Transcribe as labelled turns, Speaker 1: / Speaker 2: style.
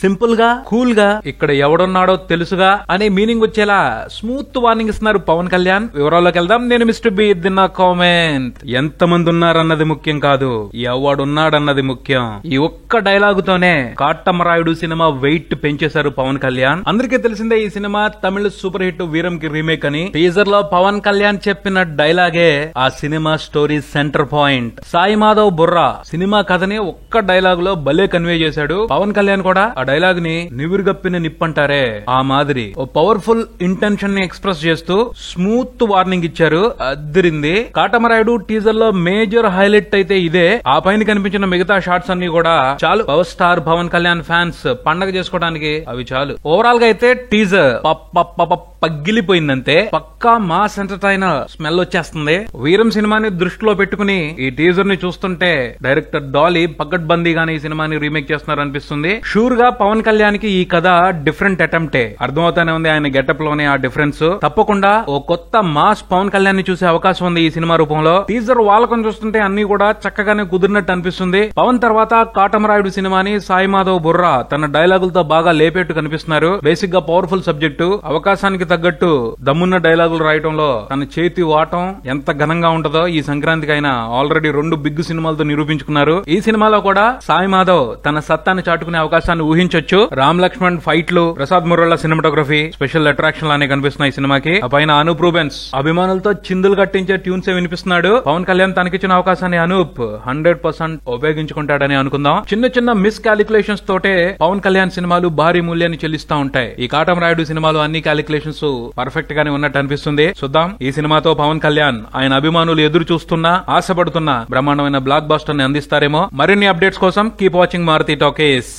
Speaker 1: Simple గా cool గా ఇక్కడ ఎవడున్నాడో తెలుసుగా అనే మీనింగ్ వచ్చేలా స్మూత్ వార్నింగ్ ఇస్తున్నారు పవన్ కళ్యాణ్. వివరాల్లోకి వెళ్దాం. నేను మిస్టర్ బి దిన్న కామెంట్. ఎంత మంది ఉన్నారన్నది ముఖ్యం కాదు, ఎవడున్నాడన్నది ముఖ్యం. ఈ ఒక్క డైలాగుతోనే కాటమరాయుడు సినిమా వెయిట్ పెంచేశారు పవన్ కళ్యాణ్. అందరికీ తెలిసిందే ఈ సినిమా తమిళ సూపర్ హిట్ వీరం కి రీమేక్ అని. టీజర్ లో పవన్ కళ్యాణ్ చెప్పిన డైలాగే ఆ సినిమా story centre point. Sai Madhav Burra సినిమా కథని ఒక్క డైలాగ్ లో భలే కన్వే చేశాడు. పవన్ కళ్యాణ్ కూడా ఆ డైలాగ్ ని నివురుగప్పిన నిప్పంటారే ఆ మాదిరి ఓ పవర్ఫుల్ ఇంటెన్షన్ ని ఎక్స్ప్రెస్ చేస్తూ స్మూత్ వార్నింగ్ ఇచ్చారు. అదిరింది. కాటమరాయుడు టీజర్ లో మేజర్ హైలైట్ అయితే ఇదే. ఆ పైన కనిపించిన మిగతా షాట్స్ అన్ని కూడా చాలు power star Pawan Kalyan fans పండగ చేసుకోవడానికి అవి చాలు. ఓవరాల్ గా అయితే టీజర్ పగిలిపోయిందంతే. పక్కా మాస్ ఎంటర్టైనర్ స్మెల్ వచ్చేస్తుంది. వీరం సినిమాని దృష్టిలో పెట్టుకుని ఈ టీజర్ ని చూస్తుంటే డైరెక్టర్ డాలీ పకడ్బందీగానే ఈ సినిమాని రీమేక్ చేస్తున్నారు అనిపిస్తుంది. షూర్ గా పవన్ కళ్యాణ్ కి ఈ కథ డిఫరెంట్ అటెంప్టే. అర్థమవుతానే ఉంది ఆయన గెటప్ లోనే ఆ డిఫరెన్స్. తప్పకుండా ఓ కొత్త మాస్ పవన్ కళ్యాణ్ ని చూసే అవకాశం ఉంది ఈ సినిమా రూపంలో. టీజర్ వాలకం చూస్తుంటే అన్ని కూడా చక్కగానే కుదిరినట్టు అనిపిస్తుంది. పవన్ తర్వాత కాటమరాయుడు సినిమాని సాయి మాధవ్ బుర్రా తన డైలాగులతో బాగా లేపేట్టు కనిపిస్తున్నారు. బేసిక్ గా పవర్ఫుల్ సబ్జెక్టు, అవకాశానికి తగ్గట్టు దమ్మున్న డైలాగులు రాయటంలో తన చేతి వాటం ఎంత ఘనంగా ఉంటుందో ఈ సంక్రాంతికి ఆయన ఆల్రెడీ 2 బిగ్ సినిమాలతో నిరూపించుకున్నారు. ఈ సినిమాలో కూడా సాయి మాధవ్ తన సత్తాన్ని చాటుకునే అవకాశాన్ని ఊహించొచ్చు. రామ్ లక్ష్మణ్ ఫైట్లు, Prasad Murali cinematography special attraction లానే కనిపిస్తున్నాయి ఈ సినిమాకి. ఆ పైన అనూప్ రూబెన్స్ అభిమానులతో చిందులు కట్టించే ట్యూన్స్ వినిపిస్తున్నాడు. పవన్ కళ్యాణ్ తనకిచ్చిన అవకాశాన్ని అనూప్ 100% ఉపయోగించుకుంటాడని అనుకుందాం. చిన్న చిన్న మిస్ క్యాలిక్యులేషన్స్ తోటే పవన్ కళ్యాణ్ సినిమాలు భారీ మూల్యాన్ని చెల్లిస్తా ఉంటాయి. ఈ కాటమరాయుడు సినిమాలు అన్ని క్యాలిక్యులేషన్స్ పర్ఫెక్ట్ గానే ఉన్నట్టు అనిపిస్తుంది. చూద్దాం ఈ సినిమాతో పవన్ కళ్యాణ్ ఆయన అభిమానులు ఎదురు చూస్తున్నా ఆశపడుతున్న బ్రహ్మాండమైన బ్లాక్ బస్టర్ ని అందిస్తారేమో. మరిన్ని అప్డేట్స్ కోసం కీప్ వాచింగ్ మారుతి టాకీస్.